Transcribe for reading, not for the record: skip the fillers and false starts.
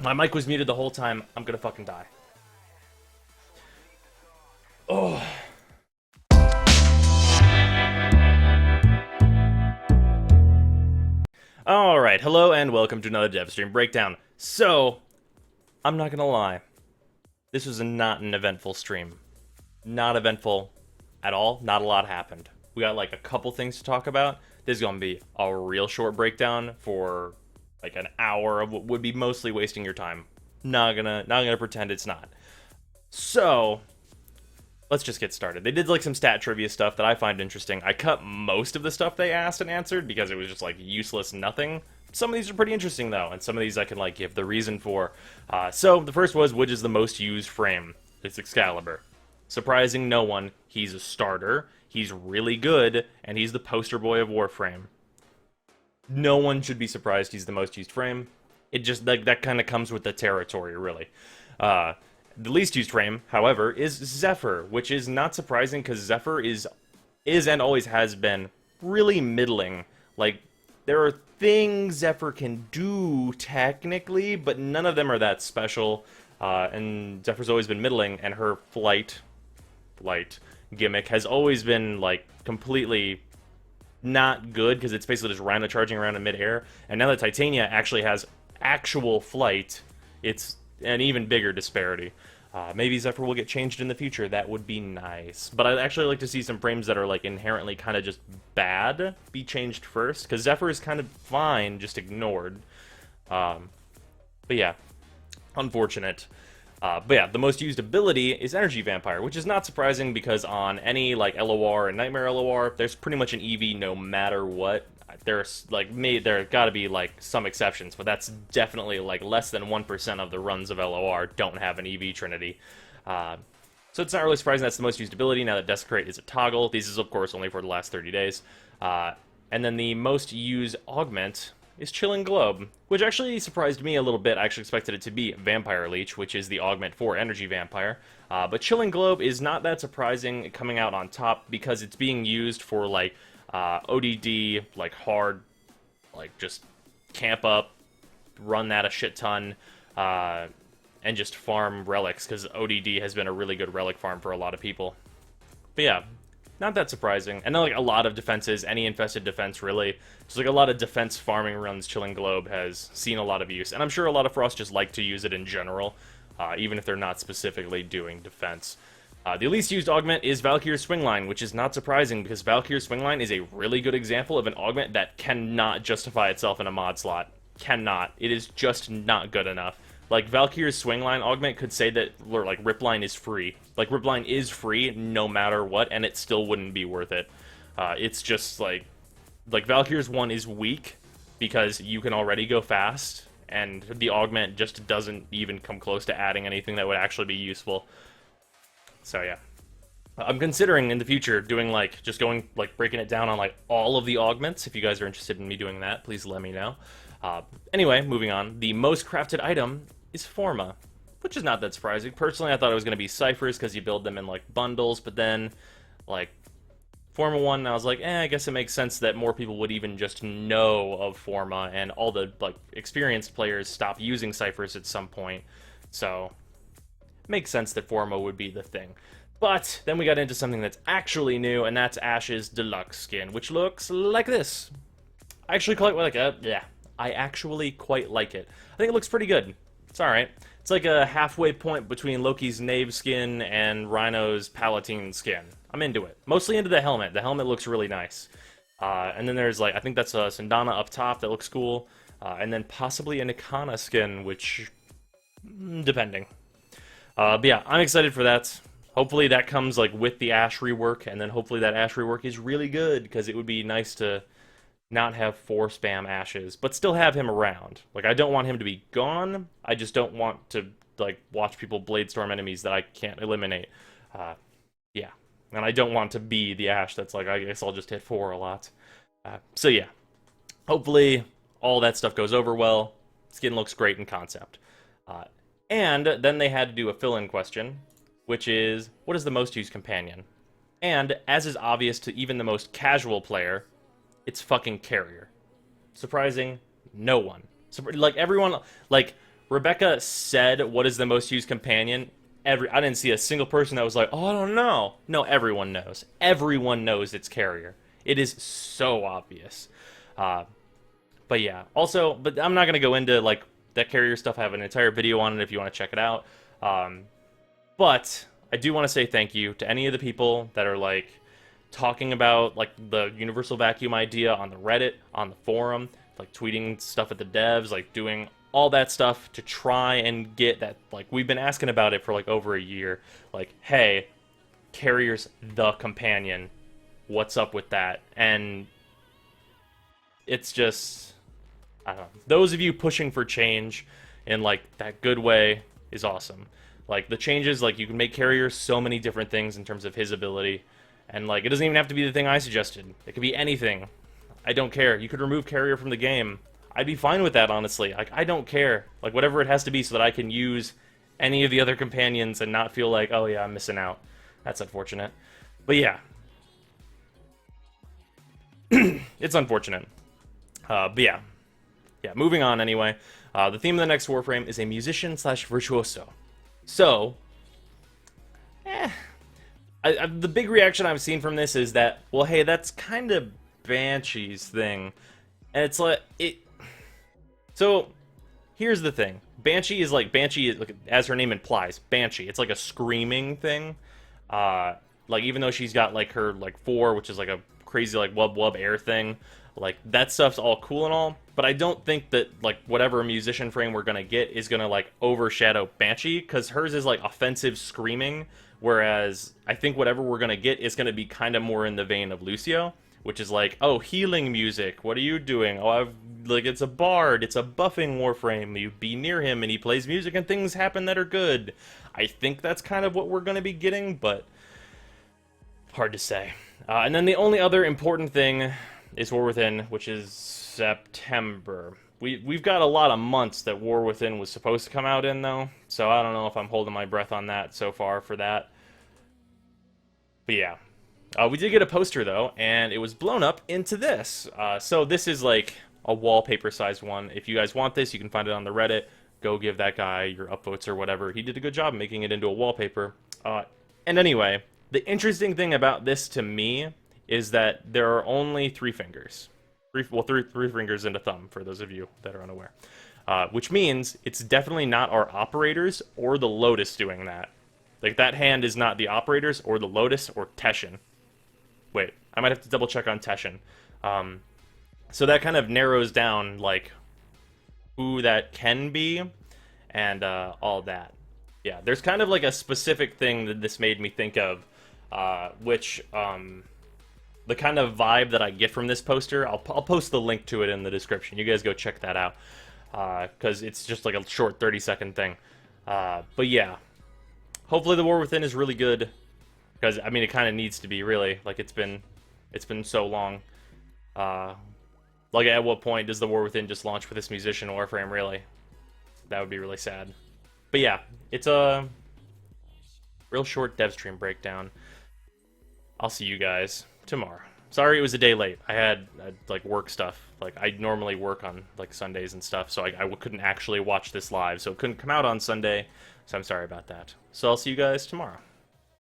My mic was muted the whole time. I'm gonna fucking die. Oh. Alright, hello and welcome to another Devstream breakdown. So, I'm not gonna lie. This was not an eventful stream. Not eventful at all. Not a lot happened. We got like a couple things to talk about. This is gonna be a real short breakdown for like an hour of what would be mostly wasting your time. Not gonna pretend it's not. So, let's just get started. They did like some stat trivia stuff that I find interesting. I cut most of the stuff they asked and answered because it was just like useless nothing. Some of these are pretty interesting though, and some of these I can like give the reason for. So the first was, which is the most used frame? It's Excalibur. Surprising no one, he's a starter, he's really good, and he's the poster boy of Warframe. No one should be surprised he's the most used frame. It just, like, that kind of comes with the territory, really. The least used frame, however, is Zephyr, which is not surprising because Zephyr is and always has been really middling. Like, there are things Zephyr can do technically, but none of them are that special. And Zephyr's always been middling, and her flight gimmick has always been like completely not good because it's basically just Rhino charging around in midair. And now that Titania actually has actual flight, it's an even bigger disparity. Maybe Zephyr will get changed in the future. That would be nice. But I'd actually like to see some frames that are like inherently kind of just bad be changed first, because Zephyr is kind of fine, just ignored. But yeah, unfortunate. But yeah, the most used ability is Energy Vampire, which is not surprising because on any like LOR and Nightmare LOR, there's pretty much an EV no matter what. There's like there gotta be like some exceptions, but that's definitely like less than 1% of the runs of LOR don't have an EV Trinity. So it's not really surprising that's the most used ability now that Desecrate is a toggle. This is of course only for the last 30 days. And then the most used augment is Chilling Globe, which actually surprised me a little bit. I actually expected it to be Vampire Leech, which is the augment for Energy Vampire. But Chilling Globe is not that surprising coming out on top because it's being used for like ODD, like hard, like just camp up, run that a shit ton, and just farm relics, because ODD has been a really good relic farm for a lot of people. But yeah, not that surprising. And then like a lot of defenses, any infested defense really, just like a lot of defense farming runs, Chilling Globe has seen a lot of use. And I'm sure a lot of Frost just like to use it in general, even if they're not specifically doing defense. The least used augment is Valkyr's Swingline, which is not surprising because Valkyr's Swingline is a really good example of an augment that cannot justify itself in a mod slot. Cannot. It is just not good enough. Like, Valkyr's Swingline augment could say that, or, like, Ripline is free. Like, Ripline is free no matter what, and it still wouldn't be worth it. It's just, like, Valkyr's one is weak because you can already go fast, and the augment just doesn't even come close to adding anything that would actually be useful. So yeah, I'm considering in the future doing like just going like breaking it down on like all of the augments. If you guys are interested in me doing that, please let me know. Anyway, moving on. The most crafted item is Forma, which is not that surprising. Personally, I thought it was going to be ciphers because you build them in like bundles, but then like Forma 1, I was like, I guess it makes sense that more people would even just know of Forma, and all the like experienced players stop using ciphers at some point. So makes sense that Forma would be the thing. But then we got into something that's actually new, and that's Ash's deluxe skin, which looks like this. I actually quite like it. Yeah, I actually quite like it. I think it looks pretty good. It's alright. It's like a halfway point between Loki's Knave skin and Rhino's Palatine skin. I'm into it. Mostly into the helmet. The helmet looks really nice. And then there's like, I think that's a Sindana up top that looks cool. And then possibly a Nikana skin, which, depending. But yeah, I'm excited for that. Hopefully that comes like with the Ash rework, and then hopefully that Ash rework is really good, because it would be nice to not have 4 spam Ashes, but still have him around. Like, I don't want him to be gone, I just don't want to like watch people Bladestorm enemies that I can't eliminate. Yeah, and I don't want to be the Ash that's like, I guess I'll just hit 4 a lot. So yeah, hopefully all that stuff goes over well. Skin looks great in concept. And then they had to do a fill-in question, which is, what is the most used companion? And, as is obvious to even the most casual player, it's fucking Carrier. Surprising? No one. Like, everyone, like, Rebecca said, "What is the most used companion?" I didn't see a single person that was like, "Oh, I don't know." No, everyone knows. Everyone knows it's carrier. It is so obvious. Uh, but yeah, also, but I'm not gonna go into like that carrier stuff. I have an entire video on it if you want to check it out. But I do want to say thank you to any of the people that are like talking about like the universal vacuum idea on the Reddit, on the forum, like tweeting stuff at the devs, like doing all that stuff to try and get that. Like, we've been asking about it for like over a year. Like, hey, carrier's the companion. What's up with that? And it's just, I don't know. Those of you pushing for change in like that good way is awesome. Like, the changes, like, you can make carrier so many different things in terms of his ability. And, like, it doesn't even have to be the thing I suggested. It could be anything. I don't care. You could remove carrier from the game. I'd be fine with that, honestly. Like, I don't care. Like, whatever it has to be so that I can use any of the other companions and not feel like, oh yeah, I'm missing out. That's unfortunate. But yeah. It's unfortunate. But yeah. Yeah, moving on anyway. The theme of the next Warframe is a musician slash virtuoso. So, the big reaction I've seen from this is that, well, hey, that's kind of Banshee's thing. And it's like, so, here's the thing. Banshee is, as her name implies, Banshee. It's like a screaming thing. Like, even though she's got, like, her, like, 4, which is, like, a crazy, like, wub-wub air thing. Like, that stuff's all cool and all, but I don't think that, like, whatever musician frame we're gonna get is gonna, like, overshadow Banshee, because hers is, like, offensive screaming, whereas I think whatever we're gonna get is gonna be kind of more in the vein of Lucio, which is like, oh, healing music, what are you doing? Oh, it's a bard, it's a buffing Warframe, you be near him and he plays music and things happen that are good. I think that's kind of what we're gonna be getting, but hard to say. And then the only other important thing is War Within, which is September. We've got a lot of months that War Within was supposed to come out in, though, so I don't know if I'm holding my breath on that so far for that. But yeah. We did get a poster, though, and it was blown up into this. So this is, like, a wallpaper-sized one. If you guys want this, you can find it on the Reddit. Go give that guy your upvotes or whatever. He did a good job making it into a wallpaper. And anyway, the interesting thing about this to me is that there are only 3 fingers. Three fingers and a thumb, for those of you that are unaware. Which means it's definitely not our operators or the Lotus doing that. Like, that hand is not the operators or the Lotus or Teshin. Wait, I might have to double check on Teshin. So that kind of narrows down, like, who that can be and all that. Yeah, there's kind of like a specific thing that this made me think of, which the kind of vibe that I get from this poster, I'll post the link to it in the description. You guys go check that out, because it's just like a short 30-second thing. But yeah, hopefully the War Within is really good, because I mean it kind of needs to be, really. Like, it's been so long. Like, at what point does the War Within just launch with this musician Warframe, really? That would be really sad. But yeah, it's a real short Devstream breakdown. I'll see you guys tomorrow. Sorry it was a day late. I had like, work stuff. Like, I normally work on, like, Sundays and stuff, so I couldn't actually watch this live, so it couldn't come out on Sunday, so I'm sorry about that. So I'll see you guys tomorrow.